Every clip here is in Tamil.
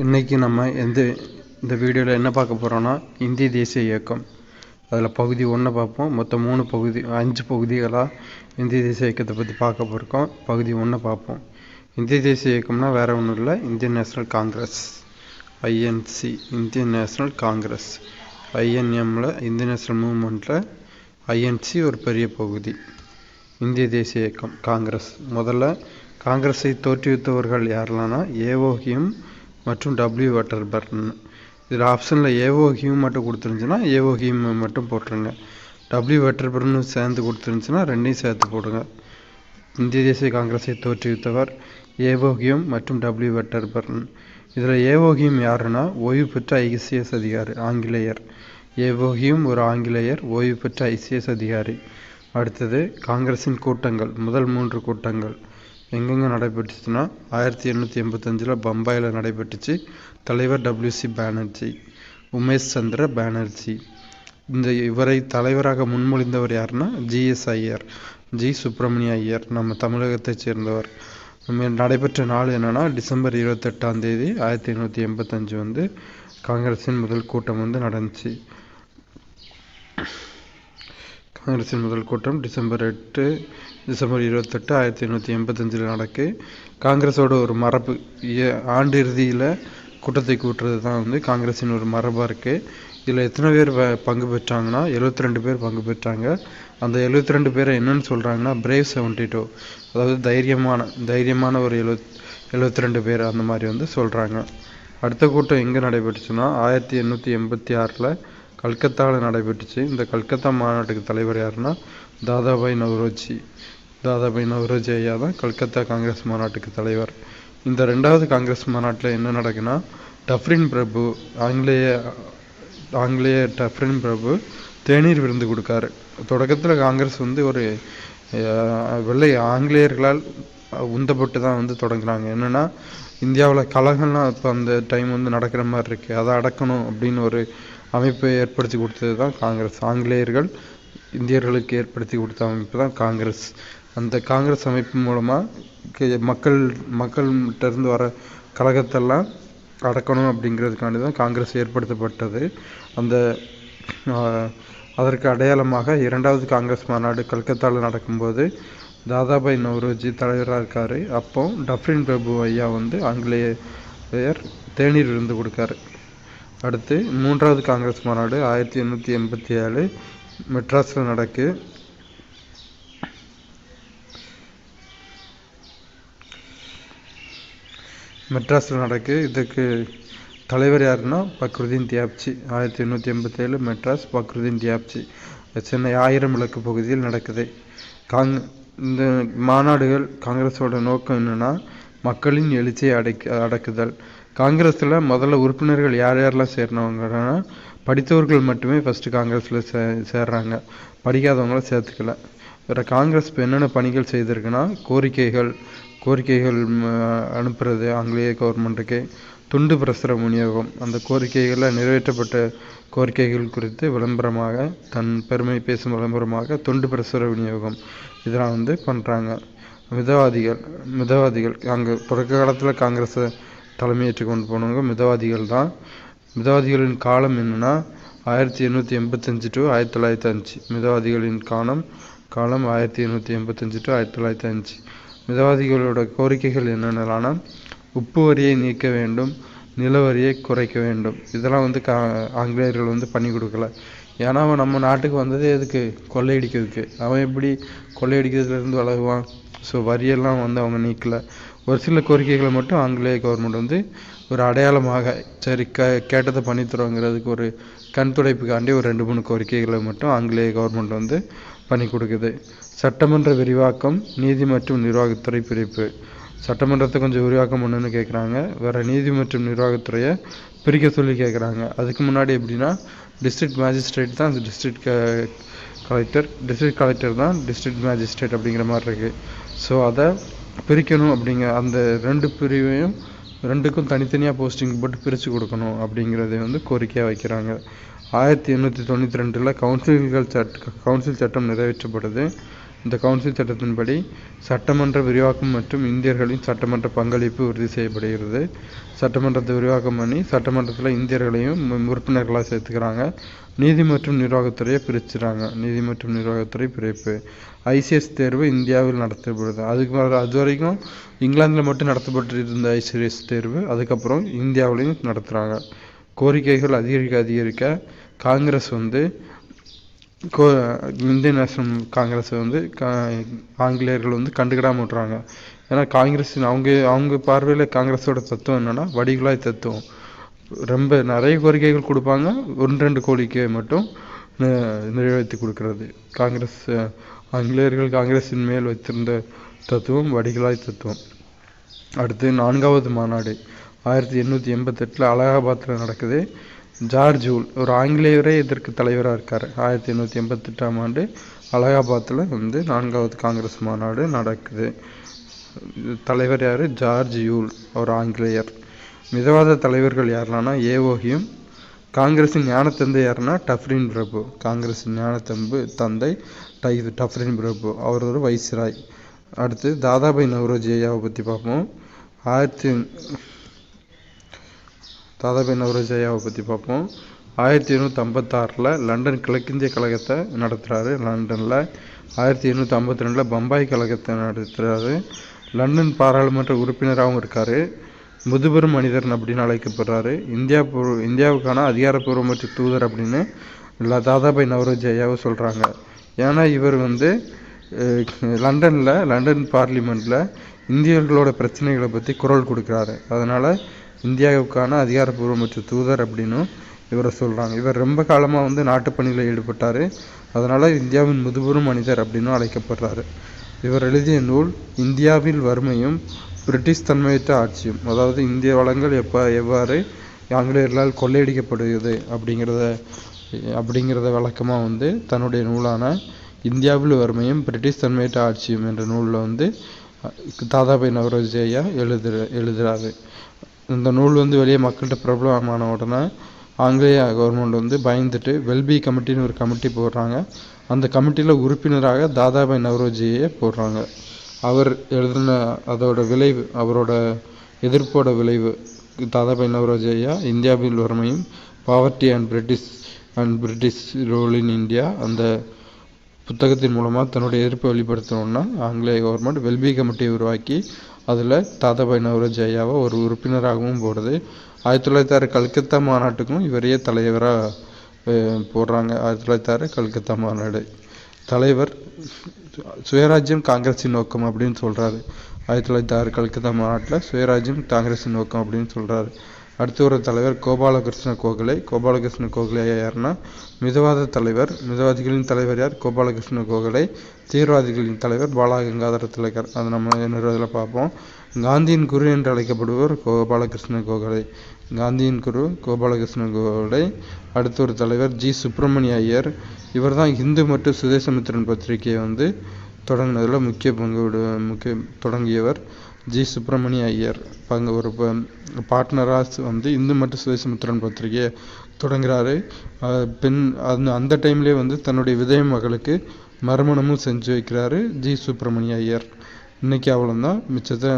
இன்றைக்கி நம்ம இந்த வீடியோவில் என்ன பார்க்க போகிறோன்னா இந்திய தேசிய இயக்கம். அதில் பகுதி 1 பார்ப்போம். மொத்தம் 5 பகுதிகளாக இந்திய தேசிய இயக்கத்தை பற்றி பார்க்க போகிறோம். பகுதி 1 பார்ப்போம். இந்திய தேசிய இயக்கம்னா வேறு ஒன்றும் இல்லை, Indian national Congress, INC, Indian national Congress. ஐஎன்எம்மில் இந்தியன் நேஷனல் மூவ்மெண்ட்டில் ஐஎன்சி ஒரு பெரிய பகுதி. இந்திய தேசிய இயக்கம் காங்கிரஸ். முதல்ல காங்கிரஸை தோற்றுவித்தவர்கள் யாரெல்லாம்னா ஏஓ ஹியூம் மற்றும் டபிள்யூ வெட்டர்பர்ன். இதில் ஆப்ஷனில் ஏஓ ஹியூம் மட்டும் கொடுத்துருந்துச்சுன்னா ஏஓ ஹியூம் மட்டும் போட்டுருங்க. டபிள்யூ வெட்டர்பர்னு சேர்ந்து கொடுத்துருந்துச்சுன்னா ரெண்டையும் சேர்த்து போடுங்க. இந்திய தேசிய காங்கிரஸை தோற்றுவித்தவர் ஏஓ ஹியூம் மற்றும் டபிள்யூ வெட்டர்பர்ன். இதில் ஏஓ ஹியூம் யாருன்னா ஓய்வு பெற்ற ஐசிஎஸ் அதிகாரி, ஆங்கிலேயர். ஏஓ ஹியூம் ஒரு ஆங்கிலேயர், ஓய்வு பெற்ற ஐசிஎஸ் அதிகாரி. அடுத்தது காங்கிரஸின் கூட்டங்கள். முதல் 3 கூட்டங்கள் எங்கெங்கே நடைபெற்றுச்சுன்னா 1885 பம்பாயில் நடைபெற்றுச்சு. தலைவர் டபிள்யூசி பானர்ஜி, உமேஷ் சந்திர பானர்ஜி. இவரை தலைவராக முன்மொழிந்தவர் யாருன்னா ஜிஎஸ் ஐயர், ஜி சுப்பிரமணிய ஐயர், நம்ம தமிழகத்தை சேர்ந்தவர். நடைபெற்ற நாள் என்னன்னா டிசம்பர் 28 1885 காங்கிரஸின் முதல் கூட்டம் நடந்துச்சு. காங்கிரஸின் முதல் கூட்டம் டிசம்பர் 28 1885 நடக்கு. காங்கிரஸோட ஒரு மரபு ஆண்டு இறுதியில் கூட்டத்தை கூட்டுறது தான் காங்கிரஸின் ஒரு மரபாக இருக்குது. இதில் எத்தனை பேர் பங்கு பெற்றாங்கன்னா 72 பேர் பங்கு பெற்றாங்க. அந்த 72 பேரை என்னன்னு சொல்கிறாங்கன்னா பிரேவ் 72, அதாவது தைரியமான ஒரு 72 பேர் அந்த மாதிரி சொல்கிறாங்க. அடுத்த கூட்டம் எங்கே நடைபெற்றுச்சுன்னா 1886 கல்கத்தாவில் நடைபெற்றுச்சு. இந்த கல்கத்தா மாநாட்டுக்கு தலைவர் யாருன்னா தாதாபாய் நவ்ரோஜி ஐயா தான் கல்கத்தா காங்கிரஸ் மாநாட்டுக்கு தலைவர். இந்த 2வது காங்கிரஸ் மாநாட்டில் என்ன நடக்குன்னா டஃப்ரின் பிரபு, ஆங்கிலேய டஃப்ரின் பிரபு தேநீர் விருந்து கொடுக்காரு. தொடக்கத்தில் காங்கிரஸ் ஒரு வெள்ளை ஆங்கிலேயர்களால் உந்தப்பட்டு தான் தொடங்குறாங்க. என்னென்னா இந்தியாவில் கலகம்லாம் இப்போ அந்த டைம் நடக்கிற மாதிரி இருக்குது, அதை அடக்கணும் அப்படின்னு ஒரு அமைப்பை ஏற்படுத்தி கொடுத்தது தான் காங்கிரஸ். ஆங்கிலேயர்கள் இந்தியர்களுக்கு ஏற்படுத்தி கொடுத்த அமைப்பு தான் காங்கிரஸ். அந்த காங்கிரஸ் அமைப்பு மூலமாக மக்கள்கிட்ட இருந்து வர கழகத்தெல்லாம் அடக்கணும் அப்படிங்கிறதுக்காண்டி தான் காங்கிரஸ் ஏற்படுத்தப்பட்டது. அதற்கு அடையாளமாக 2வது காங்கிரஸ் மாநாடு கல்கத்தாவில் நடக்கும்போது தாதாபாய் நவ்ரோஜி தலைவராக இருக்கார். அப்போ டஃப்ரின் பிரபு ஐயா ஆங்கிலேயர் தேநீர் விருந்து கொடுக்காரு. அடுத்து 3வது காங்கிரஸ் மாநாடு 1887 மெட்ராஸில் நடக்கு. இதுக்கு தலைவர் யாருன்னா பக்ருதீன் தியாப்ஜி. 1887 மெட்ராஸ், பக்ருதீன் தியாப்ஜி. சென்னை 1000 விளக்கு பகுதியில் நடக்குது. இந்த மாநாடுகள் காங்கிரஸோட நோக்கம் என்னன்னா மக்களின் எழுச்சியை அடக்குதல். காங்கிரஸில் முதல்ல உறுப்பினர்கள் யாரெல்லாம் சேர்னவங்கன்னா படித்தவர்கள் மட்டுமே ஃபஸ்ட்டு காங்கிரஸில் சேர்றாங்க, படிக்காதவங்கள சேர்த்துக்கல. வேறு காங்கிரஸ் இப்போ என்னென்ன பணிகள் செய்திருக்குன்னா கோரிக்கைகள் அனுப்புறது ஆங்கிலேய கவர்மெண்ட்டுக்கு, துண்டு பிரசுர விநியோகம், அந்த கோரிக்கைகளில் நிறைவேற்றப்பட்ட கோரிக்கைகள் குறித்து விளம்பரமாக தன் பெருமை பேசும் விளம்பரமாக துண்டு பிரசுர விநியோகம் இதெல்லாம் பண்ணுறாங்க. மிதவாதிகள் அங்கே தொடக்க காலத்தில் காங்கிரஸை தலைமையேற்று கொண்டு போனவங்க மிதவாதிகள் தான். மிதவாதிகளின் காலம் என்னன்னா 1885 to 1905. மிதவாதிகளின் காலம் 1885 to 1905. மிதவாதிகளோட கோரிக்கைகள் என்னென்னலாம், உப்பு வரியை நீக்க வேண்டும், நில வரியை குறைக்க வேண்டும். இதெல்லாம் ஆங்கிலேயர்கள் பண்ணி கொடுக்கல. ஏன்னா அவன் நம்ம நாட்டுக்கு வந்ததே எதுக்கு, கொள்ளையடிக்கிறதுக்கு. அவன் எப்படி கொள்ளையடிக்கிறதுலேருந்து வளருவான்? ஸோ வரியெல்லாம் அவங்க நீக்கலை. ஒரு சில கோரிக்கைகளை மட்டும் ஆங்கிலேய கவர்மெண்ட் ஒரு அடையாளமாக சரி கேட்டதை பண்ணி தருவாங்கிறதுக்கு ஒரு கண் துடைப்புக்காண்டி ஒரு 2-3 கோரிக்கைகளை மட்டும் ஆங்கிலேய கவர்மெண்ட் பண்ணி கொடுக்குது. சட்டமன்ற விரிவாக்கம், நீதி மற்றும் நிர்வாகத்துறை பிரிப்பு. சட்டமன்றத்தை கொஞ்சம் விரிவாக்கம் பண்ணுன்னு கேட்குறாங்க. வேறு நீதி மற்றும் நிர்வாகத்துறையை பிரிக்க சொல்லி கேட்குறாங்க. அதுக்கு முன்னாடி எப்படின்னா டிஸ்ட்ரிக்ட் மேஜிஸ்ட்ரேட் தான் டிஸ்ட்ரிக்ட் கலெக்டர் தான் டிஸ்ட்ரிக்ட் மேஜிஸ்ட்ரேட் அப்படிங்கிற மாதிரி இருக்குது. ஸோ அதை பிரிக்கணும் அப்படிங்கிற அந்த 2 பிரிவையும் 2க்கும் தனித்தனியாக போஸ்டிங் போட்டு பிரித்து கொடுக்கணும் அப்படிங்கிறத கோரிக்கையாக வைக்கிறாங்க. 1892 கவுன்சில் சட்டம் நிறைவேற்றப்படுது. இந்த கவுன்சில் சட்டத்தின்படி சட்டமன்ற விரிவாக்கம் மற்றும் இந்தியர்களின் சட்டமன்ற பங்களிப்பு உறுதி செய்யப்படுகிறது. சட்டமன்றத்தை விரிவாக்கம் பண்ணி சட்டமன்றத்தில் இந்தியர்களையும் உறுப்பினர்களாக சேர்த்துக்கிறாங்க. நீதி மற்றும் நிர்வாகத்துறையை பிரிச்சுறாங்க. நீதி மற்றும் நிர்வாகத்துறை பிரிப்பு. ICS தேர்வு இந்தியாவில் நடத்தப்படுது. அது வரைக்கும் இங்கிலாந்தில் மட்டும் நடத்தப்பட்டு இருந்த ICS தேர்வு அதுக்கப்புறம் இந்தியாவிலையும் நடத்துகிறாங்க. கோரிக்கைகள் அதிகரிக்க காங்கிரஸ் இந்தியன் நேஷனல் காங்கிரஸ் ஆங்கிலேயர்கள் கண்டுக்கிடாமல் விட்றாங்க. ஏன்னா காங்கிரஸ் அவங்க பார்வையில் காங்கிரஸோட தத்துவம் என்னன்னா வடிகுழாய் தத்துவம். ரொம்ப நிறைய கோரிக்கைகள் கொடுப்பாங்க, 1-2 கோரிக்கை மட்டும் நிறைவேற்றி கொடுக்கறது. ஆங்கிலேயர்கள் காங்கிரஸின் மேல் வைத்திருந்த தத்துவம் வடிகுழாய் தத்துவம். அடுத்து 4வது மாநாடு 1888 அலகாபாத்தில் நடக்குது. ஜார்ஜ் வூல் ஒரு ஆங்கிலேயரே இதற்கு தலைவராக இருக்கார். 1888ஆம் ஆண்டு அலகாபாத்தில் 4வது காங்கிரஸ் மாநாடு நடக்குது. தலைவர் யார்? ஜார்ஜ் யூல், ஒரு ஆங்கிலேயர். மிதவாத தலைவர்கள் யாருன்னா ஏஓ ஹியூம். காங்கிரஸின் ஞானத்தந்தை யாருன்னா டஃப்ரின் பிரபு. காங்கிரஸின் ஞானத்தந்தை டஃப்ரின் பிரபு, அவர் ஒரு வைஸ்ராய். அடுத்து தாதாபாய் நவ்ரோஜி ஐயாவை பற்றி பார்ப்போம். தாதாபாய் நவ்ரோஜி ஐயாவை பற்றி பார்ப்போம். 1856 லண்டன் கிழக்கிந்திய கழகத்தை நடத்துகிறாரு. லண்டனில் 1852 பம்பாய் கழகத்தை நடத்துகிறாரு. லண்டன் பாராளுமன்ற உறுப்பினராகவும் இருக்கார். முதுபெரும் மனிதர் அப்படின்னு அழைக்கப்படுறாரு. இந்தியாவுக்கான அதிகாரப்பூர்வமற்ற தூதர் அப்படின்னு தாதாபாய் நவ்ரோஜி ஐயாவை சொல்கிறாங்க. ஏன்னா இவர் லண்டன் பார்லிமெண்ட்டில் இந்தியர்களோட பிரச்சனைகளை பற்றி குரல் கொடுக்குறாரு. அதனால் இந்தியாவுக்கான அதிகாரப்பூர்வமற்ற தூதர் அப்படின்னும் இவரை சொல்கிறாங்க. இவர் ரொம்ப காலமாக நாட்டுப்பணியில் ஈடுபட்டார். அதனால் இந்தியாவின் முதுபெரும் மனிதர் அப்படின்னும் அழைக்கப்படுறாரு. இவர் எழுதிய நூல் இந்தியாவில் வறுமையும் பிரிட்டிஷ் தன்மையற்ற ஆட்சியும், அதாவது இந்திய வளங்கள் எவ்வாறு ஆங்கிலேயர்களால் கொள்ளையடிக்கப்படுகிறது அப்படிங்கிறத விளக்கமாக தன்னுடைய நூலான இந்தியாவில் வறுமையும் பிரிட்டிஷ் தன்மையற்ற ஆட்சியும் என்ற நூலில் தாதாபாய் நவ்ரோஜி ஐயா எழுதுகிறாரு. இந்த நூல் வெளியே மக்கள்கிட்ட பிரபலமான உடனே ஆங்கிலேய கவர்மெண்ட் பயந்துட்டு வெல்பி கமிட்டின்னு ஒரு கமிட்டி போடுறாங்க. அந்த கமிட்டியில் உறுப்பினராக தாதாபாய் நவ்ரோஜியை போடுறாங்க. அவர் எழுதின அதோட விளைவு, அவரோட எதிர்ப்போட விளைவு தாதாபாய் நவ்ரோஜி ஐயா இந்தியாவில் வறுமையும் poverty and British rule in India அந்த புத்தகத்தின் மூலமாக தன்னுடைய எதிர்ப்பை வெளிப்படுத்தணும்னா ஆங்கிலேய கவர்மெண்ட் வெல்பி கமிட்டியை உருவாக்கி அதில் தாதாபாய் நவ்ரோஜி ஐயாவை ஒரு உறுப்பினராகவும் போடுது. 1906 கல்கத்தா மாநாட்டுக்கும் இவரையே தலைவராக போடுறாங்க. 1906 கல்கத்தா மாநாடு. தலைவர் சுயராஜ்யம் காங்கிரஸின் நோக்கம் அப்படின்னு சொல்கிறாரு. 1906 கல்கத்தா மாநாட்டில் சுயராஜ்யம் காங்கிரஸின் நோக்கம் அப்படின்னு சொல்கிறாரு. அடுத்து ஒரு தலைவர் கோபாலகிருஷ்ண கோகலே. கோபாலகிருஷ்ண கோகலே யாருன்னா மிதவாத தலைவர். மிதவாதிகளின் தலைவர் யார்? கோபாலகிருஷ்ண கோகலே. தீவிரவாதிகளின் தலைவர் பாலா கங்காதர திலகர். அதை நம்ம இன்னொரு பார்ப்போம். காந்தியின் குரு என்று அழைக்கப்படுவர் கோபாலகிருஷ்ண கோகலே. காந்தியின் குரு கோபாலகிருஷ்ண கோகலே. அடுத்த ஒரு தலைவர் ஜி சுப்பிரமணிய ஐயர். இவர் தான் இந்து மற்றும் சுதேசமித்திரன் பத்திரிகையை தொடங்கினதில் முக்கிய தொடங்கியவர் ஜி சுப்பிரமணிய ஐயர். ஒரு பார்ட்னராக இந்து மற்றும் சுதேசமித்திரன் பத்திரிகையை தொடங்குறாரு. அந்த டைம்லேயே தன்னுடைய விதவை மகளுக்கு மறுமணமும் செஞ்சு வைக்கிறாரு ஜி சுப்பிரமணிய ஐயர். இன்னைக்கு அவ்வளோதான். மிச்சத்தை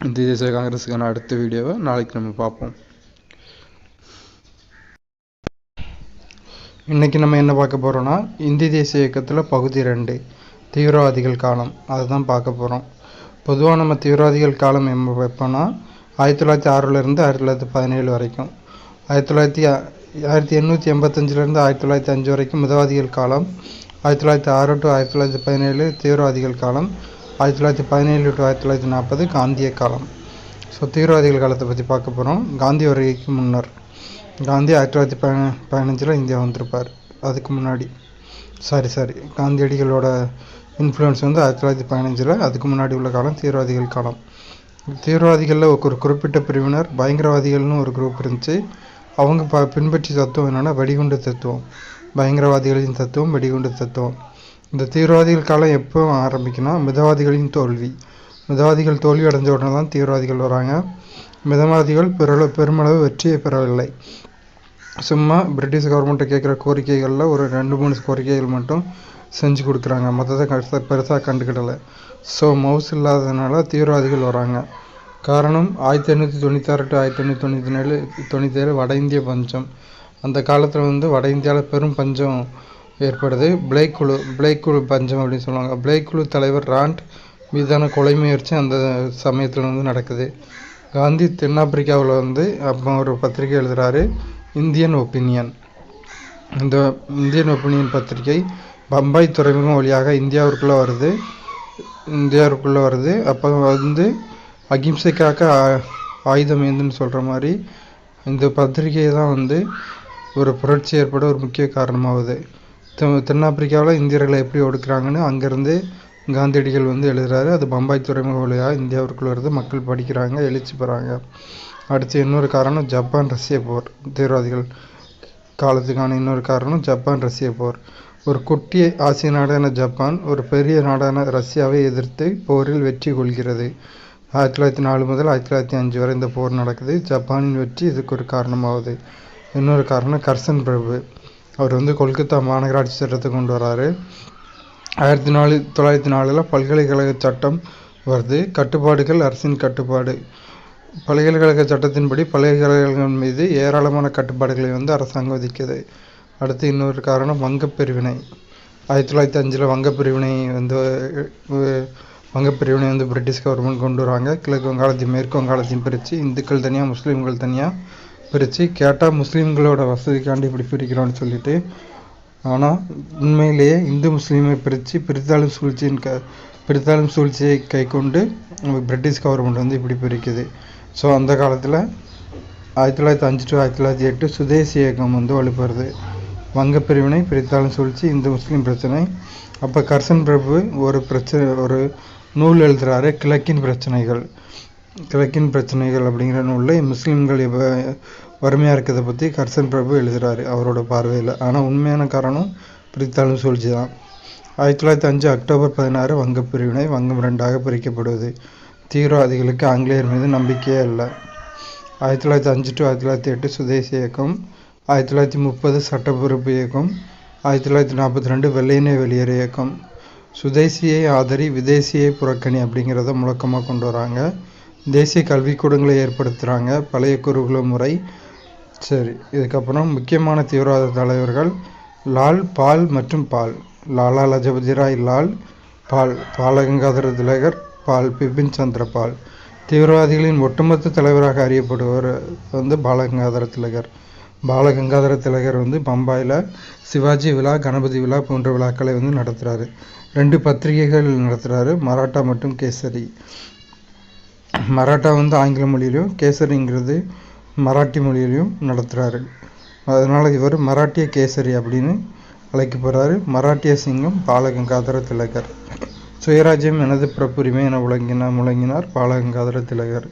இந்திய தேசிய காங்கிரஸுக்கான அடுத்த வீடியோவை நாளைக்கு நம்ம பார்ப்போம். இன்றைக்கி நம்ம என்ன பார்க்க போகிறோன்னா இந்திய தேசிய இயக்கத்தில் பகுதி 2 தீவிரவாதிகள் காலம், அதை தான் பார்க்க போகிறோம். பொதுவாக நம்ம தீவிரவாதிகள் காலம் எப்போனா 1906 1917 வரைக்கும், 1885 1905 வரைக்கும் மிதவாதிகள் காலம், 1906 to 1917 தீவிரவாதிகள் காலம், 1917 to 1940 காந்திய காலம். ஸோ தீவிரவாதிகள் காலத்தை பற்றி பார்க்க போகிறோம். காந்தி வருகைக்கு முன்னர். காந்தி 1915 இந்தியா வந்திருப்பார். அதுக்கு முன்னாடி காந்தியடிகளோட இன்ஃப்ளூயன்ஸ் 1915, அதுக்கு முன்னாடி உள்ள காலம் தீவிரவாதிகள் காலம். தீவிரவாதிகளில் ஒரு குறிப்பிட்ட பிரிவினர் பயங்கரவாதிகள்னு ஒரு குரூப் இருந்துச்சு. அவங்க பின்பற்றி தத்துவம் என்னென்னா வெடிகுண்டு தத்துவம். பயங்கரவாதிகளின் தத்துவம் வெடிகுண்டு தத்துவம். இந்த தீவிரவாதிகள் காலம் எப்போ ஆரம்பிக்குன்னா மிதவாதிகளின் தோல்வி. மிதவாதிகள் தோல்வி அடைஞ்ச உடனே தான் தீவிரவாதிகள் வராங்க. மிதவாதிகள் பெருமளவு வெற்றியை பெறவில்லை. சும்மா பிரிட்டிஷ் கவர்மெண்ட்டை கேட்குற கோரிக்கைகளில் ஒரு 2-3 கோரிக்கைகள் மட்டும் செஞ்சு கொடுக்குறாங்க, மற்றதை பெருசாக கண்டுக்கிடலை. ஸோ மவுஸ் இல்லாததுனால தீவிரவாதிகள் வராங்க. காரணம் 1896 to 1897 வட இந்திய பஞ்சம். அந்த காலத்தில் வட இந்தியாவில் பெரும் பஞ்சம் ஏற்படுது. பிளேக் குழு பஞ்சம் அப்படின்னு சொல்லுவாங்க. பிளேக் குழு தலைவர் ராண்ட் மீதான கொலை முயற்சி அந்த சமயத்தில் நடக்குது. காந்தி தென்னாப்பிரிக்காவில் அப்போ ஒரு பத்திரிகை எழுதுகிறாரு, இந்தியன் ஒப்பீனியன். இந்த இந்தியன் ஒப்பீனியன் பத்திரிகை பம்பாய் துறைமுகம் வழியாக இந்தியாவுக்குள்ளே வருது. அப்போ அகிம்சைக்காக ஆயுதம் ஏந்துன்னு சொல்கிற மாதிரி இந்த பத்திரிகை தான் ஒரு புரட்சி ஏற்பட ஒரு முக்கிய காரணமாகுது. தென்னாப்பிரிக்காவில் இந்தியர்களை எப்படி ஒடுக்குறாங்கன்னு அங்கேருந்து காந்தியடிகள் எழுதுறாரு. அது பம்பாய் துறைமுக வழியாக இந்தியாவிற்குள் வருது. மக்கள் படிக்கிறாங்க, எழுச்சி பெறாங்க. அடுத்து இன்னொரு காரணம் ஜப்பான் ரஷ்ய போர். தீவிரவாதிகள் காலத்துக்கான இன்னொரு காரணம் ஜப்பான் ரஷ்ய போர். ஒரு குட்டி ஆசிய நாடான ஜப்பான் ஒரு பெரிய நாடான ரஷ்யாவை எதிர்த்து போரில் வெற்றி கொள்கிறது. 1904 முதல் 1905 வரை இந்த போர் நடக்குது. ஜப்பானின் வெற்றி இதுக்கு ஒரு காரணமாகுது. இன்னொரு காரணம் கர்சன் பிரபு. அவர் கொல்கத்தா மாநகராட்சி சட்டத்தை கொண்டு வராரு. 1904 பல்கலைக்கழக சட்டம் வருது. கட்டுப்பாடுகள் அரசின் கட்டுப்பாடு. பல்கலைக்கழக சட்டத்தின்படி பல்கலைக்கழகங்கள் மீது ஏராளமான கட்டுப்பாடுகளை அரசாங்கம் விதிக்குது. அடுத்து இன்னொரு காரணம் வங்கப்பிரிவினை. 1905 வங்கப்பிரிவினை பிரிட்டிஷ் கவர்மெண்ட் கொண்டு வராங்க. கிழக்கு வங்காளத்தையும் மேற்கு வங்காளத்தையும் பிரித்து இந்துக்கள் தனியாக முஸ்லீம்கள் தனியாக பிரித்து கேட்டால் முஸ்லீம்களோட வசதிக்காண்டி இப்படி பிரிக்கிறோன்னு சொல்லிட்டு, ஆனால் உண்மையிலேயே இந்து முஸ்லீமை பிரித்தாளும் சூழ்ச்சியை கை கொண்டு பிரிட்டிஷ் கவர்மெண்ட் இப்படி பிரிக்குது. ஸோ அந்த காலத்தில் 1905 to 1908 சுதேசி இயக்கம் வலுப்பெறுது. வங்கப்பிரிவினை, பிரித்தாளும் சூழ்ச்சி, இந்து முஸ்லீம் பிரச்சனை. அப்போ கர்சன் பிரபு ஒரு நூல் எழுதுகிறாரு, கிழக்கின் பிரச்சனைகள் அப்படிங்கிற நூலில் முஸ்லீம்கள் வறுமையாக இருக்கிறத பற்றி கர்சன் பிரபு எழுதுகிறாரு அவரோட பார்வையில். ஆனால் உண்மையான காரணம் பிரித்தாளும் சூழ்ச்சி தான். 1905 அக்டோபர் 16 வங்கப்பிரிவினை. வங்கம் 2ஆக பிரிக்கப்படுவது. தீவிரவாதிகளுக்கு ஆங்கிலேயர் மீது நம்பிக்கையே இல்லை. 1905 to 1908 சுதேசி இயக்கம். 1930 சட்டப்பொறுப்பு இயக்கம். 1942 வெள்ளையனே வெளியேறு இயக்கம். சுதேசியை ஆதரி, விதேசியை புறக்கணி அப்படிங்கிறத முழக்கமாக கொண்டு வராங்க. தேசிய கல்விக்கூடங்களை ஏற்படுத்துகிறாங்க, பழைய குருகுல முறை. சரி, இதுக்கப்புறம் முக்கியமான தீவிரவாத தலைவர்கள் லால், பால் மற்றும் பால். லாலா லஜபதி ராய் லால், பாலகங்காதர திலகர், பிபின் சந்திர பால். தீவிரவாதிகளின் ஒட்டுமொத்த தலைவராக அறியப்படுவர் பாலகங்காதர திலகர். பாலகங்காதர திலகர் பம்பாயில் சிவாஜி விழா, கணபதி விழா போன்ற விழாக்களை நடத்துகிறாரு. 2 பத்திரிகைகள் நடத்துகிறாரு, மராட்டா மற்றும் கேசரி. மராட்டா ஆங்கில மொழியிலையும், கேசரிங்கிறது மராட்டி மொழியிலையும் நடத்துகிறாரு. அதனால் இவர் மராட்டிய கேசரி அப்படின்னு அழைக்கப்படுறாரு. மராட்டிய சிங்கம் பாலகங்காதர திலகர். சுயராஜ்யம் எனது பிறப்புரிமை என முழங்கினார் பாலகங்காதர திலகர்.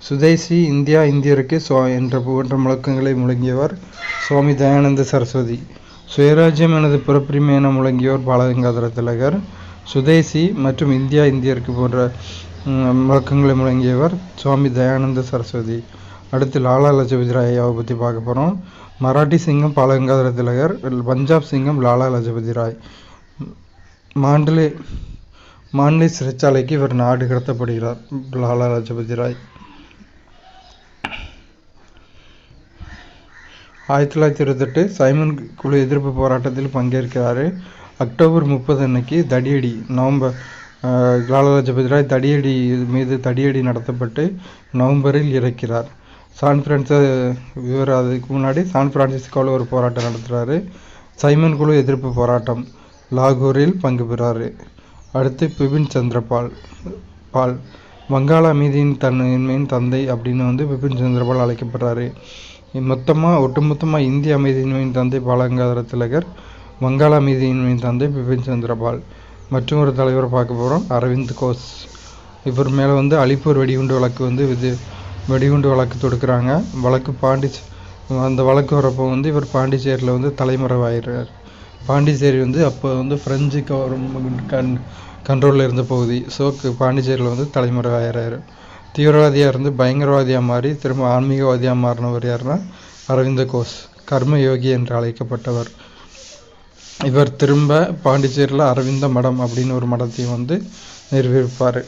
சுதேசி, இந்தியா இந்தியருக்கு என்ற முழக்கங்களை முழங்கியவர் சுவாமி தயானந்த சரஸ்வதி. சுயராஜ்யம் எனது பிறப்புரிமை என முழங்கியவர் பாலகங்காதர திலகர். சுதேசி மற்றும் இந்தியா இந்தியருக்கு போன்ற முழக்கங்களை முழங்கியவர் சுவாமி தயானந்த சரஸ்வதி. அடுத்து லாலா லஜபதி ராயாவை பற்றி பார்க்க போகிறோம். மராட்டி சிங்கம் பாலகங்காதர திலகர், பஞ்சாப் சிங்கம் லாலா லஜபதி ராய். மாண்ட்லே சிறைச்சாலைக்கு இவர் நாடு கடத்தப்படுகிறார். லாலா லஜபதி ராய் 1928 சைமன் குழு எதிர்ப்பு போராட்டத்தில் பங்கேற்கிறார். அக்டோபர் 30 அன்னைக்கு தடியடி. லாலா லஜபதி ராய் மீது தடியடி நடத்தப்பட்டு நவம்பரில் இறக்கிறார். அதுக்கு முன்னாடி சான் பிரான்சிஸ்கோவில் ஒரு போராட்டம் நடத்துகிறாரு. சைமன் குழு எதிர்ப்பு போராட்டம் லாகூரில் பங்கு பெறாரு. அடுத்து பிபின் சந்திர பால். வங்காள அமைதியின் தந்தை அப்படின்னு பிபின் சந்திரபால் அழைக்கப்படுறாரு. ஒட்டுமொத்தமாக இந்திய அமைதியின்மையின் தந்தை பாலகங்காதர திலகர், வங்காள அமைதியின்மையின் தந்தை பிபின் சந்திரபால். மற்றும் ஒரு தலைவரை பார்க்க போகிறோம், அரவிந்த் கோஷ். இவர் மேலே அலிப்பூர் வெடிகுண்டு வழக்கு தொடுக்கிறாங்க. அந்த வழக்கு வரப்போ இவர் பாண்டிச்சேரியில் தலைமறைவாகிறார். பாண்டிச்சேரி அப்போ ஃப்ரெஞ்சு கவர்மெண்ட் கண்ட்ரோலில் இருந்த பகுதி. ஸோ பாண்டிச்சேரியில் தலைமறைவாகிறார். தீவிரவாதியாக இருந்து பயங்கரவாதியாக மாறி திரும்ப ஆன்மீகவாதியாக மாறினவர் யாருன்னா அரவிந்த கோஷ். கர்மயோகி என்று அழைக்கப்பட்டவர். இவர் திரும்ப பாண்டிச்சேரியில் அரவிந்த மடம் அப்படின்னு ஒரு மடத்தையும் வந்து நிறுவிப்பார்.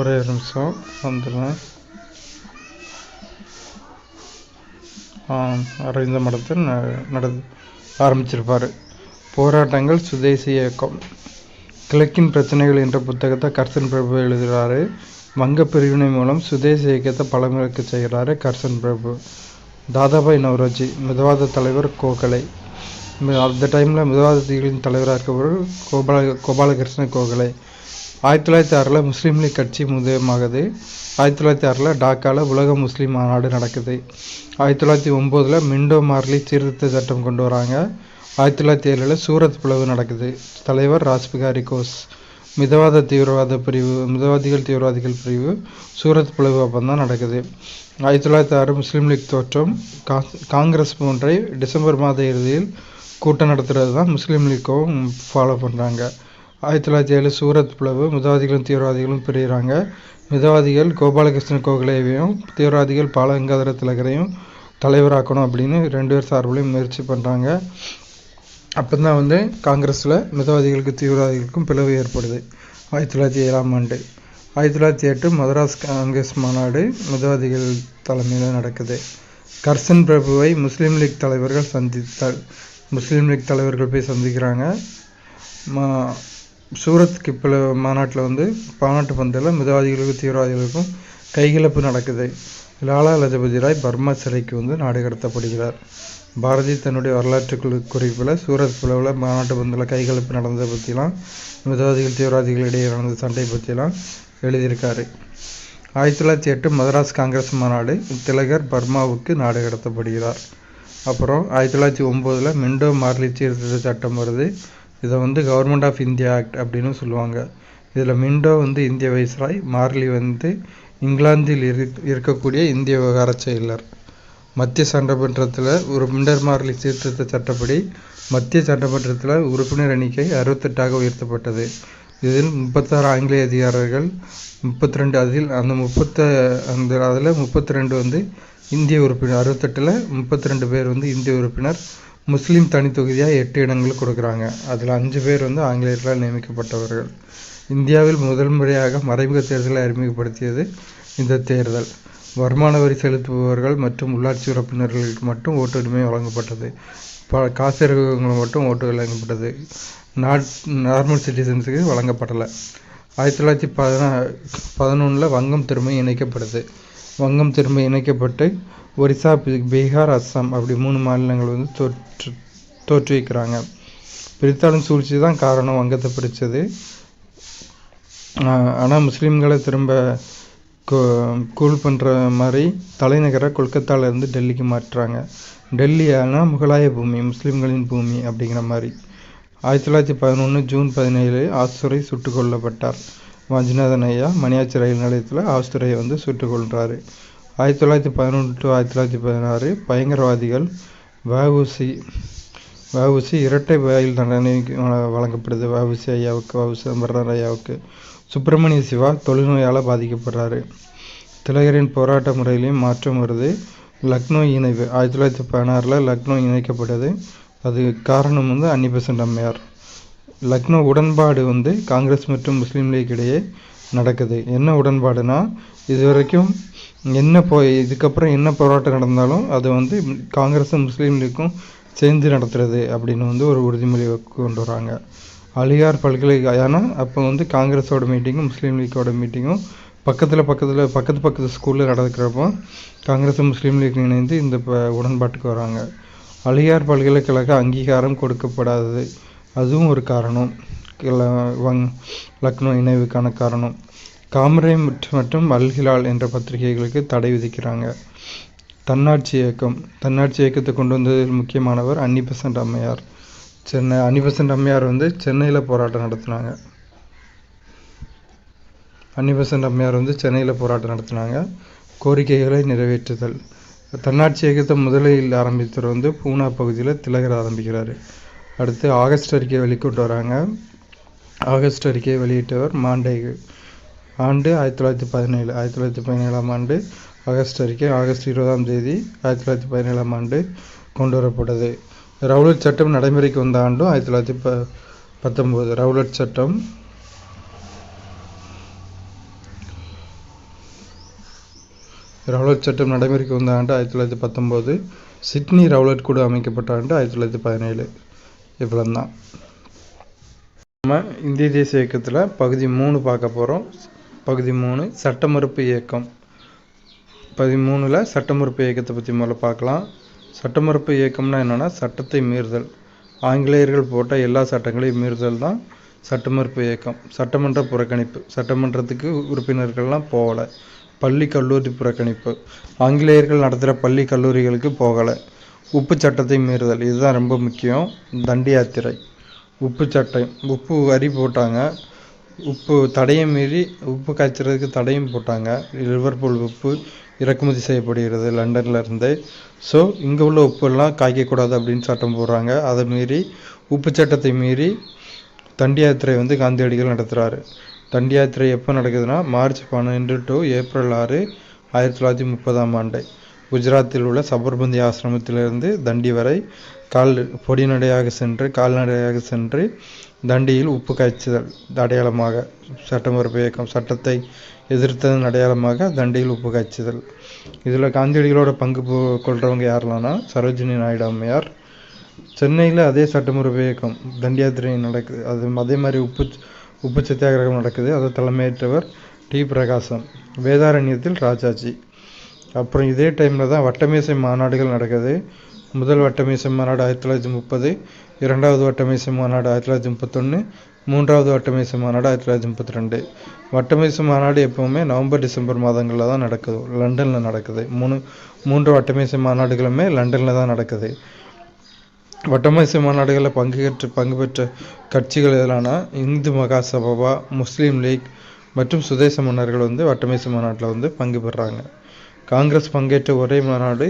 ஒரே நிமிஷம் வந்துடுவேன். அரவிந்த மடத்தை ஆரம்பிச்சிருப்பார். போராட்டங்கள் சுதேசி இயக்கம். கிழக்கின் பிரச்சனைகள் என்ற புத்தகத்தை கர்சன் பிரபு எழுதுகிறாரு. வங்க பிரிவினை மூலம் சுதேசி இயக்கத்தை பலமிழக்க செய்கிறாரு கர்சன் பிரபு. தாதாபாய் நவ்ரோஜி மிதவாத தலைவர் கோகலே. அந்த டைமில் மிதவாதிகளின் தலைவராக இருக்கவர் கோபாலகிருஷ்ண கோகலே. 1906 முஸ்லீம் லீக் கட்சி உதயமாகுது. 1906 டாக்காவில் உலக முஸ்லீம் மாநாடு நடக்குது. 1909 மிண்டோ மார்லி சீர்திருத்த சட்டம் கொண்டு வராங்க. 1907 சூரத் பிளவு நடக்குது. தலைவர் ராஸ்பிகாரி கோஸ். மிதவாதிகள் தீவிரவாதிகள் பிரிவு சூரத் பிளவு அப்பந்தான் நடக்குது. 1906 முஸ்லீம் லீக் தோற்றம். காங்கிரஸ் போன்றே டிசம்பர் மாத இறுதியில் கூட்டம் நடத்துறது தான் முஸ்லீம் லீக்கும் ஃபாலோ பண்ணுறாங்க. 1907 சூரத் பிளவு. மிதவாதிகளும் தீவிரவாதிகளும் பிரிகிறாங்க. மிதவாதிகள் கோபாலகிருஷ்ண கோகலேவையும் தீவிரவாதிகள் பாலகங்காதர திலகரையும் தலைவராக்கணும் அப்படின்னு 2 பேர் சார்பிலையும் முயற்சி பண்ணுறாங்க. அப்போ தான் வந்து காங்கிரஸில் மிதவாதிகளுக்கு தீவிரவாதிகளுக்கும் பிளவு ஏற்படுது. 1907 ஆண்டு. 1908 மதராஸ் காங்கிரஸ் மாநாடு மிதவாதிகள் தலைமையில் நடக்குது. கர்சன் பிரபுவை முஸ்லீம் லீக் தலைவர்கள் போய் சந்திக்கிறாங்க. சூரத் கிப்பில் மாநாட்டில் வந்து பாநாட்டு பந்தலில் மிதவாதிகளுக்கும் தீவிரவாதிகளுக்கும் கைகலப்பு நடக்குது. லாலா லஜபதி ராய் பர்மா சிறைக்கு வந்து நாடு கடத்தப்படுகிறார். பாரதி தன்னுடைய வரலாற்று குறிப்பில் சூரத் பிளவில் மாநாட்டு பந்தலில் கைகலப்பு நடந்ததை பற்றிலாம் மிதவாதிகள் தீவிரவாதிகள் இடையே நடந்த சண்டை பற்றிலாம் எழுதியிருக்காரு. 1908 மதராஸ் காங்கிரஸ் மாநாடு. திலகர் பர்மாவுக்கு நாடு கடத்தப்படுகிறார். அப்புறம் 1909 மிண்டோ மார்லி சீர்திருத்த சட்டம் வருது. இதை வந்து கவர்மெண்ட் ஆஃப் இந்தியா ஆக்ட் அப்படின்னு சொல்லுவாங்க. இதில் மிண்டோ வந்து இந்திய வைஸ்ராய், மார்லி வந்து இங்கிலாந்தில் இருக்கக்கூடிய இந்திய விவகார செயலர். மத்திய சட்டமன்றத்தில் ஒரு மிண்டர் மார்லி சீர்திருத்த சட்டப்படி மத்திய சட்டமன்றத்தில் உறுப்பினர் எண்ணிக்கை 68 உயர்த்தப்பட்டது. இதில் 36 ஆங்கிலேய அதிகாரிகள், 32 அதில் 32 வந்து இந்திய உறுப்பினர். 68 32 பேர் வந்து இந்திய உறுப்பினர். முஸ்லீம் தனி தொகுதியாக 8 இடங்கள் கொடுக்குறாங்க. அதில் 5 பேர் வந்து ஆங்கிலேயர்களால் நியமிக்கப்பட்டவர்கள். இந்தியாவில் முதல் முறையாக மறைமுக தேர்தலை அறிமுகப்படுத்தியது இந்த தேர்தல். வருமான வரி செலுத்துபவர்கள் மற்றும் உள்ளாட்சி உறுப்பினர்களுக்கு மட்டும் ஓட்டுரிமை வழங்கப்பட்டது. காசியர்களுக்கு மட்டும் ஓட்டு வழங்கப்பட்டது. நார்மல் சிட்டிசன்ஸுக்கு வழங்கப்படலை. 1911 வங்கம் திரும்ப இணைக்கப்படுது. வங்கம் திரும்ப இணைக்கப்பட்டு ஒரிசா, பீகார், அஸ்ஸாம் அப்படி 3 மாநிலங்கள் வந்து தோற்றுவிக்கிறாங்க. பிரித்தாளும் சூழ்ச்சி தான் காரணம் வங்கத்தை பிரித்தது. ஆனால் முஸ்லீம்களை திரும்ப கூல் பண்ணுற மாதிரி தலைநகரை கொல்கத்தாவிலேருந்து டெல்லிக்கு மாற்றுறாங்க. டெல்லி ஆனால் முகலாய பூமி, முஸ்லீம்களின் பூமி அப்படிங்கிற மாதிரி. 1911 ஜூன் 17 ஆஸ்துரை சுட்டு கொல்லப்பட்டார். வாஞ்சிநாதன் ஐயா மணியாச்சி ரயில் நிலையத்தில் ஆஸ்துரையை வந்து சுட்டு கொள்கிறாரு. 1911 to 1916 பயங்கரவாதிகள். வஉசி இரட்டை வயல் தண்டனை வழங்கப்படுது. வஉசி ஐயாவுக்கு, வஉசி சிதம்பரம் ஐயாவுக்கு. சுப்பிரமணிய சிவா தொழுநோயால் பாதிக்கப்படுறாரு. திலகரின் போராட்ட முறையிலையும் மாற்றம் வருது. லக்னோ இணைவு 1916 லக்னோ இணைக்கப்படுது. அது காரணம் வந்து அன்னி-பெசன்ட் அம்மையார். லக்னோ உடன்பாடு வந்து காங்கிரஸ் மற்றும் முஸ்லீம் லீக் இடையே நடக்குது. என்ன உடன்பாடுனா, இதுவரைக்கும் இதுக்கப்புறம் என்ன போராட்டம் நடந்தாலும் அதை வந்து காங்கிரஸும் முஸ்லீம் லீக்கும் சேர்ந்து நடத்துறது அப்படின்னு வந்து ஒரு உறுதிமொழி கொண்டு வராங்க. அலிகார் பல்கலைக்கழகம் அப்போ வந்து காங்கிரஸோட மீட்டிங்கும் முஸ்லீம் லீக்கோட மீட்டிங்கும் பக்கத்து ஸ்கூலில் நடக்கிறப்போ காங்கிரஸும் முஸ்லீம் லீக்கும் இணைந்து இந்த உடன்பாட்டுக்கு வராங்க. அலிகார் பல்கலைக்கழக அங்கீகாரம் கொடுக்கப்படாதது, அதுவும் ஒரு காரணம். லக்னோ இணைவுக்கான காரணம். காமரே மற்றும் அல்-ஹிலால் என்ற பத்திரிகைகளுக்கு தடை விதிக்கிறாங்க. தன்னாட்சி இயக்கத்தை கொண்டு வந்ததில் முக்கியமானவர் அன்னி-பெசன்ட் அம்மையார். அன்னி-பெசன்ட் அம்மையார் வந்து சென்னையில் போராட்டம் நடத்தினாங்க. கோரிக்கைகளை நிறைவேற்றுதல். தன்னாட்சி இயக்கத்தை முதலில் ஆரம்பித்தவர் வந்து பூனா பகுதியில் திலகர் ஆரம்பிக்கிறார். அடுத்து ஆகஸ்ட் அறிக்கையை வெளிக்கொண்டு வராங்க. ஆகஸ்ட் அறிக்கையை வெளியிட்டவர் மாண்டேகு. ஆண்டு 1917. 1917ஆம் ஆண்டு ஆகஸ்ட் அறிக்கை. ஆகஸ்ட் 20ஆம் தேதி 1917ஆம் ஆண்டு கொண்டு வரப்பட்டது. ரவுலட் சட்டம் நடைமுறைக்கு வந்த ஆண்டும் 1919. ரவுலட் சட்டம் நடைமுறைக்கு வந்த ஆண்டு 1919. சிட்னி ரவுலட் குழு அமைக்கப்பட்ட ஆண்டு 1917. இவ்வளவுதான். நம்ம இந்திய தேசிய இயக்கத்தில் பகுதி 3 பார்க்க போகிறோம். பகுதி 3 சட்ட மறுப்பு இயக்கம். பகுதி 3ல் சட்ட மறுப்பு இயக்கத்தை பற்றி முதல்ல பார்க்கலாம். சட்ட மறுப்பு இயக்கம்னா என்னென்னா சட்டத்தை மீறுதல். ஆங்கிலேயர்கள் போட்ட எல்லா சட்டங்களையும் மீறுதல் தான் சட்ட மறுப்பு இயக்கம். சட்டமன்ற புறக்கணிப்பு. சட்டமன்றத்துக்கு உறுப்பினர்கள்லாம் போகலை. பள்ளி கல்லூரி புறக்கணிப்பு. ஆங்கிலேயர்கள் நடத்துகிற பள்ளி கல்லூரிகளுக்கு போகலை. உப்பு சட்டத்தை மீறுதல், இதுதான் ரொம்ப முக்கியம். தண்டி யாத்திரை. உப்பு சட்டம், உப்பு வரி போட்டாங்க. உப்பு தடையை மீறி உப்பு காய்ச்சறதுக்கு தடையும் போட்டாங்க. லிவர்பூல் உப்பு இறக்குமதி செய்யப்படுகிறது லண்டன்ல இருந்து. ஸோ இங்கே உள்ள உப்பெல்லாம் காய்க்கக்கூடாது அப்படின்னு சட்டம் போடுறாங்க. அதை மீறி உப்பு சட்டத்தை மீறி தண்டி யாத்திரை வந்து காந்தியடிகள் நடத்துகிறாரு. தண்டி யாத்திரை எப்போ நடக்குதுன்னா மார்ச் 12 to ஏப்ரல் 6, 1930ஆம் ஆண்டு குஜராத்தில் உள்ள சபர்மதி ஆசிரமத்திலிருந்து தண்டி வரை பொடிநடையாக சென்று தண்டியில் உப்பு காய்ச்சுதல் அடையாளமாக சட்ட மறுப்பு இயக்கம். சட்டத்தை எதிர்த்ததன் அடையாளமாக தண்டியில் உப்பு காய்ச்சுதல். இதில் காந்தியடிகளோட பங்கு கொள்றவங்க யாரெல்லாம்னா சரோஜினி நாயுடு அம்மையார். சென்னையில் அதே சட்ட மறுப்பு இயக்கம் தண்டி யாத்திரை நடக்குது. அதே மாதிரி உப்பு சத்தியாகிரகம் நடக்குது. அதை தலைமையேற்றவர் டி. பிரகாசம். வேதாரண்யத்தில் ராஜாஜி. அப்புறம் இதே டைமில் தான் வட்டமேசை மாநாடுகள் நடக்குது. முதல் வட்டமேசை மாநாடு 1930, இரண்டாவது வட்டமேசை மாநாடு 1931, மூன்றாவது வட்டமேசை மாநாடு 1932. வட்டமேசை மாநாடு எப்போவுமே நவம்பர் டிசம்பர் மாதங்களில் தான் நடக்குது. லண்டனில் நடக்குது. மூன்று வட்டமேசை மாநாடுகளுமே லண்டனில் தான் நடக்குது. வட்டமேசை மாநாடுகளில் பங்கு பெற்ற கட்சிகள் எதலானா இந்து மகாசபா, முஸ்லீம் லீக் மற்றும் சுதேச மன்னர்கள் வந்து வட்டமேசை மாநாட்டில் வந்து பங்கு பெறாங்க. காங்கிரஸ் பங்கேற்ற ஒரே மாநாடு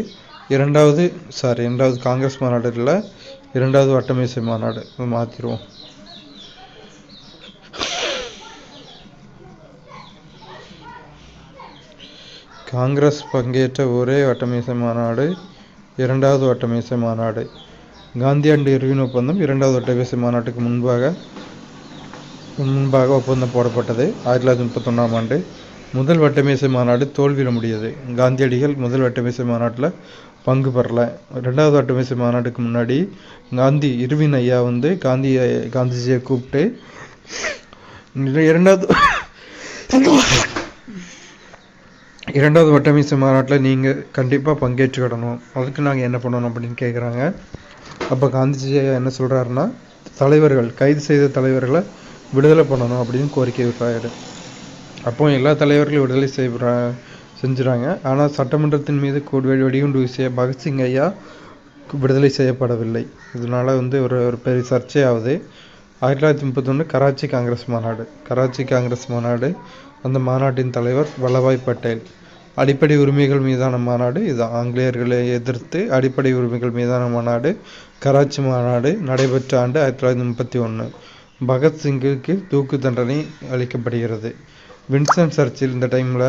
இரண்டாவது காங்கிரஸ் மாநாடு இல்லை, இரண்டாவது வட்டமேசை மாநாடு. மாற்றிடுவோம். காங்கிரஸ் பங்கேற்ற ஒரே வட்டமேசை மாநாடு இரண்டாவது வட்டமேசை மாநாடு. காந்தி அண்ட் இர்வின் ஒப்பந்தம் இரண்டாவது வட்டமேசை மாநாட்டுக்கு முன்பாக ஒப்பந்தம் போடப்பட்டது 1931ஆம் ஆண்டு. முதல் வட்டமேசை மாநாடு தோல்வியில் முடியாது. காந்தியடிகள் முதல் வட்டமேசை மாநாட்டில் பங்கு பெறல. ரெண்டாவது வட்டமேசை மாநாட்டுக்கு முன்னாடி இர்வின் ஐயா வந்து காந்திஜியை கூப்பிட்டு இரண்டாவது வட்டமேசை மாநாட்டில் நீங்கள் கண்டிப்பாக பங்கேற்றுக்கிடணும், அதுக்கு நாங்கள் என்ன பண்ணணும் அப்படின்னு கேட்குறாங்க. அப்போ காந்திஜி என்ன சொல்கிறாருன்னா கைது செய்த தலைவர்களை விடுதலை பண்ணணும் அப்படின்னு கோரிக்கை விடுறாரு. அப்போ எல்லா தலைவர்களும் விடுதலை செஞ்சுறாங்க. ஆனால் சட்டமன்றத்தின் மீது வெடிகுண்டு வீசிய பகத்சிங் ஐயா விடுதலை செய்யப்படவில்லை. இதனால வந்து ஒரு பெரிய சர்ச்சையாகுது. 1931 கராச்சி காங்கிரஸ் மாநாடு. அந்த மாநாட்டின் தலைவர் வல்லபாய் பட்டேல். அடிப்படை உரிமைகள் மீதான மாநாடு இதுதான். ஆங்கிலேயர்களை எதிர்த்து அடிப்படை உரிமைகள் மீதான மாநாடு கராச்சி மாநாடு நடைபெற்ற ஆண்டு 1931. பகத்சிங்குக்கு தூக்கு தண்டனை அளிக்கப்படுகிறது. வின்ஸ்டன் சர்ச்சில் இந்த டைமில்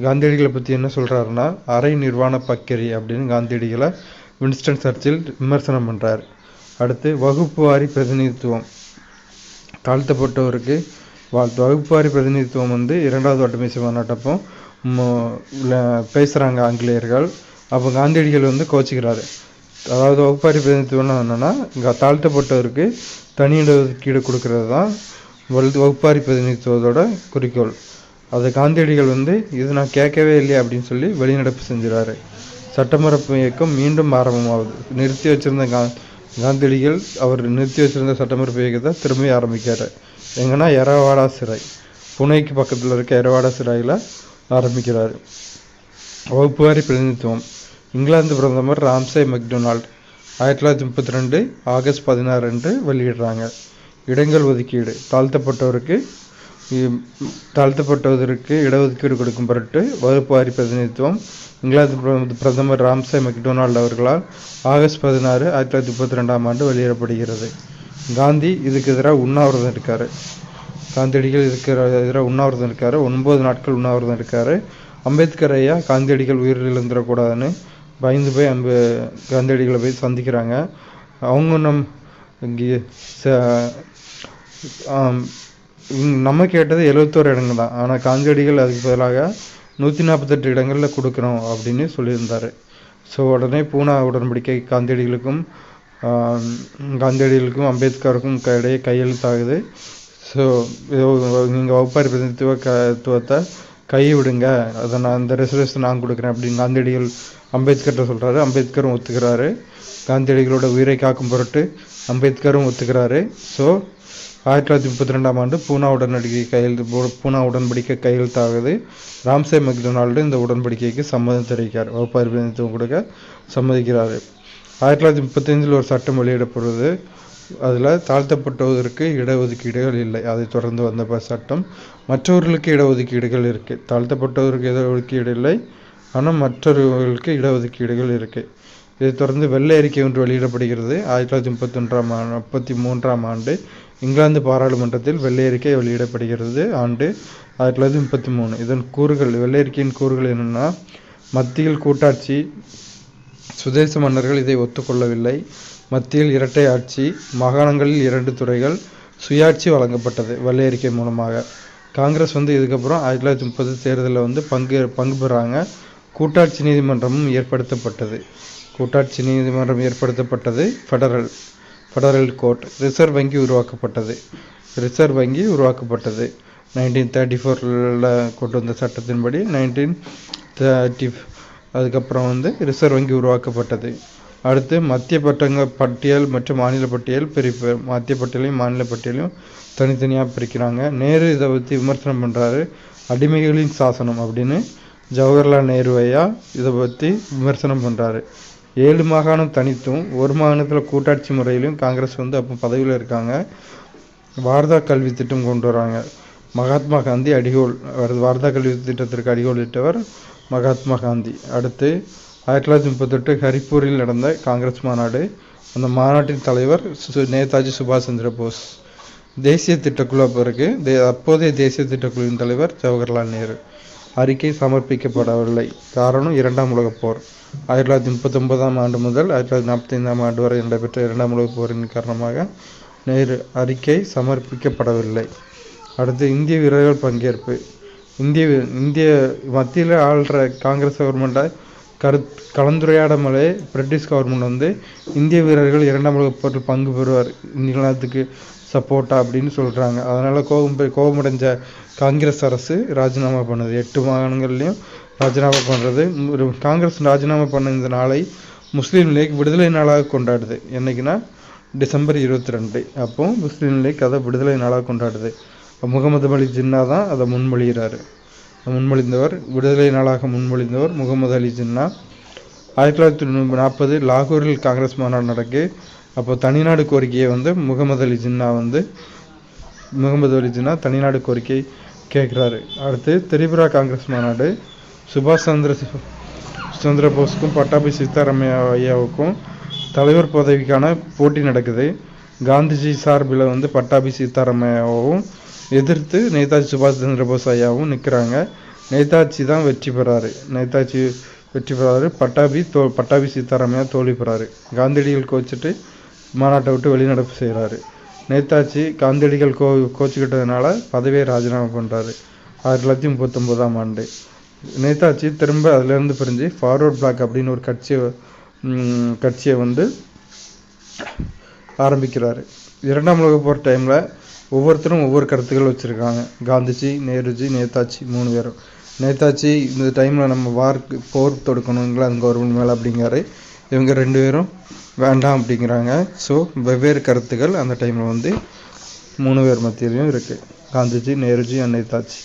காந்தியடிகளை பற்றி என்ன சொல்கிறாருன்னா அரை நிர்வாண பக்கரி அப்படின்னு காந்தியடிகளை வின்ஸ்டன் சர்ச்சில் விமர்சனம் பண்ணுறார். அடுத்து வகுப்பு வாரி பிரதிநிதித்துவம். தாழ்த்தப்பட்டவருக்கு வகுப்பு வாரி பிரதிநிதித்துவம் வந்து இரண்டாவது வட்டமேசை மாநாட்டப்போ பேசுகிறாங்க ஆங்கிலேயர்கள். அப்போ காந்தியடிகள் வந்து கோச்சிக்கிறாரு. அதாவது வகுப்பாரி பிரதிநிதித்துவம்னா என்னென்னா தாழ்த்தப்பட்டவருக்கு தனி இடஒதுக்கீடு கொடுக்கறது தான் வகுப்பாரி பிரதிநிதித்துவத்தோட குறிக்கோள். அது காந்தியடிகள் வந்து இது நான் கேட்கவே இல்லையா அப்படின்னு சொல்லி வெளிநடப்பு செஞ்சுறாரு. சட்டமறுப்பு இயக்கம் மீண்டும் ஆரம்பமாகுது. நிறுத்தி வச்சிருந்த காந்தியடிகள் அவர் நிறுத்தி வச்சிருந்த சட்டமறுப்பு இயக்கத்தை திரும்பி ஆரம்பிக்கிறார். எங்கன்னா எரவாடா சிறை, புனேக்கு பக்கத்தில் இருக்க எரவாடா சிறையில் ஆரம்பிக்கிறார். வகுப்புவாரி பிரதிநிதித்துவம். இங்கிலாந்து பிரதமர் ராம்சே மெக்டொனால்ட் 1932 ஆகஸ்ட் 16 அன்று வெளியிடுறாங்க. இடங்கள் ஒதுக்கீடு. தாழ்த்தப்பட்டவருக்கு தாழ்த்தப்பட்டவருக்கு இடஒதுக்கீடு கொடுக்கும் பொருட்டு வகுப்பு வாரி பிரதிநிதித்துவம் இங்கிலாந்து பிரதமர் ராம்சே மெக்டொனால்ட் அவர்களால் ஆகஸ்ட் 16, 1932 வெளியிடப்படுகிறது. காந்தி இதுக்கு எதிராக உண்ணாவிரதம் இருக்காரு. காந்தியடிகள் இதுக்கு எதிராக உண்ணாவிரதம் இருக்காரு. 9 நாட்கள் உண்ணாவிரதம் இருக்காரு. அம்பேத்கர் ஐயா காந்தியடிகள் உயிரிழந்துடக்கூடாதுன்னு பயந்து போய் காந்தியடிகளை போய் சந்திக்கிறாங்க. அவங்க நம்ம கேட்டது 71 இடங்கள் தான். ஆனால் காந்தியடிகள் அதுக்கு பதிலாக 148 இடங்களில் கொடுக்குறோம் அப்படின்னு சொல்லியிருந்தார். ஸோ உடனே பூனா உடன்படிக்கை காந்தியடிகளுக்கும் அம்பேத்கருக்கும் இடையே கையெழுத்தாகுது. ஸோ நீங்கள் வகுப்பாரி பிரதிநிதித்துவத்தை கைவிடுங்க, அதை அந்த ரெசல்யூஷன் நான் கொடுக்குறேன் அப்படின்னு காந்தியடிகள் அம்பேத்கர்கிட்ட சொல்கிறாரு. அம்பேத்கரும் ஒத்துக்கிறாரு. காந்தியடிகளோட உயிரை காக்கும் பொருட்டு அம்பேத்கரும் ஒத்துக்கிறாரு. ஸோ 1932 பூனா உடன்படிக்கை கையெழுத்தாகுது. ராம்சே மெக்டொனால்டு இந்த உடன்படிக்கைக்கு சம்மதம் தெரிவிக்கிறார். வகுப்பாரி பிரதிநிதித்துவம் கொடுக்க சம்மதிக்கிறார். 1935 ஒரு சட்டம் வெளியிடப்படுவது. அதில் தாழ்த்தப்பட்டவருக்கு இடஒதுக்கீடுகள் இல்லை. அதை தொடர்ந்து வந்த சட்டம். மற்றவர்களுக்கு இடஒதுக்கீடுகள் இருக்குது. தாழ்த்தப்பட்டவருக்கு இடஒதுக்கீடு இல்லை, ஆனால் மற்றவர்களுக்கு இடஒதுக்கீடுகள் இருக்குது. இதை தொடர்ந்து வெள்ளை அறிக்கை ஒன்று வெளியிடப்படுகிறது. 1933 இங்கிலாந்து பாராளுமன்றத்தில் வெள்ளை அறிக்கை வெளியிடப்படுகிறது. ஆண்டு 1933. இதன் கூறுகள், வெள்ளை அறிக்கையின் கூறுகள் என்னென்னா, மத்தியில் கூட்டாட்சி, சுதேச மன்னர்கள் இதை ஒத்துக்கொள்ளவில்லை. மத்தியில் இரட்டை ஆட்சி, மாகாணங்களில் 2 துறைகள், சுயாட்சி வழங்கப்பட்டது வெள்ளை அறிக்கை மூலமாக. காங்கிரஸ் இதுக்கப்புறம் 1930 தேர்தலில் பங்கு பெறாங்க. கூட்டாட்சி நீதிமன்றமும் ஏற்படுத்தப்பட்டது. Federal court. ரிசர்வ் வங்கி உருவாக்கப்பட்டது. 1934 கொண்டு வந்த சட்டத்தின்படி 1930 அதுக்கப்புறம் ரிசர்வ் வங்கி உருவாக்கப்பட்டது. அடுத்து மத்திய பட்டியல் மற்றும் மாநில பட்டியல் பிரிப்பு. மத்திய பட்டியலையும் மாநில பட்டியலையும் தனித்தனியாக பிரிக்கிறாங்க. நேரு இதை பற்றி விமர்சனம் பண்ணுறாரு. அடிமைகளின் சாசனம் அப்படின்னு ஜவஹர்லால் நேரு ஐயா இதை பற்றி விமர்சனம் பண்ணுறாரு. 7 மாகாணம் தனித்தும் 1 மாகாணத்தில் கூட்டாட்சி முறையிலும் காங்கிரஸ் அப்போ பதவியில் இருக்காங்க. வார்தா கல்வி திட்டம் கொண்டு வராங்க. மகாத்மா காந்தி வார்தா கல்வி திட்டத்திற்கு அடிகோலிட்டவர் மகாத்மா காந்தி. அடுத்து 1938 ஹரிப்பூரில் நடந்த காங்கிரஸ் மாநாடு. அந்த மாநாட்டின் தலைவர் நேதாஜி சுபாஷ் சந்திர போஸ். தேசிய திட்டக்குழு அப்போ இருக்குது. அப்போதைய தேசிய திட்டக்குழுவின் தலைவர் ஜவஹர்லால் நேரு. அறிக்கை சமர்ப்பிக்கப்படவில்லை. காரணம் 2ஆம் உலகப் போர். 1939 முதல் 1945 வரை நடைபெற்ற 2ஆம் உலகப் போரின் காரணமாக நேரு அறிக்கை சமர்ப்பிக்கப்படவில்லை. அடுத்து இந்திய வீரர்கள் பங்கேற்பு. இந்திய மத்தியில் ஆள்ற காங்கிரஸ் கவர்மெண்ட்டை கலந்துரையாடாமலே பிரிட்டிஷ் கவர்மெண்ட் இந்திய வீரர்கள் 2ஆம் உலகப் போரில் பங்கு பெறுவார், இங்கிலாந்துக்கு சப்போர்ட்டா அப்படின்னு சொல்கிறாங்க. அதனால் கோபமடைஞ்ச காங்கிரஸ் அரசு ராஜினாமா பண்ணுது. 8 மாகாணங்கள்லையும் ராஜினாமா பண்ணுறது. காங்கிரஸ் ராஜினாமா பண்ண இந்த நாளை முஸ்லீம் லீக் விடுதலை நாளாக கொண்டாடுது. என்றைக்குன்னா டிசம்பர் 22. அப்போ முஸ்லீம் லீக் அதை விடுதலை நாளாக கொண்டாடுது. முகமது அலி ஜின்னா தான் அதை விடுதலை நாளாக முன்மொழிந்தவர் முகமது அலி ஜின்னா. 1940 லாகூரில் காங்கிரஸ் மாநாடு நடக்கு. அப்போ தனிநாடு கோரிக்கையை முகமது அலி ஜின்னா தனிநாடு கோரிக்கை கேட்குறாரு. அடுத்து திரிபுரா காங்கிரஸ் மாநாடு. சுபாஷ் சந்திர போஸுக்கும் பட்டாபி சீதாராமையா ஐயாவுக்கும் தலைவர் பதவிக்கான போட்டி நடக்குது. காந்திஜி சார்பில் பட்டாபி சீதாராமையாவும் எதிர்த்து நேதாஜி சுபாஷ் சந்திர போஸ் ஐயாவும் நிற்கிறாங்க. நேதாஜி தான் வெற்றி பெறாரு. பட்டாபி சீதாராமையா தோல்வி பெறாரு. காந்தியடிகள் கோச்சிட்டு மாநாட்டை விட்டு வெளிநடப்பு செய்கிறாரு. நேதாஜி காந்தியடிகள் கோச்சிக்கிட்டதுனால பதவியை ராஜினாமா பண்ணுறாரு 1939. நேதாஜி திரும்ப அதிலிருந்து பிரிஞ்சு ஃபார்வர்ட் பிளாக் அப்படின்னு ஒரு கட்சியை ஆரம்பிக்கிறாரு. 2ஆம் உலகப் போர் டைமில் ஒவ்வொருத்தரும் ஒவ்வொரு கருத்துக்கள் வச்சுருக்காங்க. காந்திஜி, நேருஜி, நேதாஜி 3 பேரும். நேதாஜி இந்த டைமில் நம்ம போர் தொடுக்கணும் இங்கிலாந்து கவர்மெண்ட் மேலே அப்படிங்கிறாரு. இவங்க 2 பேரும் வேண்டாம் அப்படிங்கிறாங்க. ஸோ வெவ்வேறு கருத்துக்கள் அந்த டைமில் 3 பேர் மத்தியிலையும் இருக்குது. காந்திஜி, நேருஜி, நேதாஜி.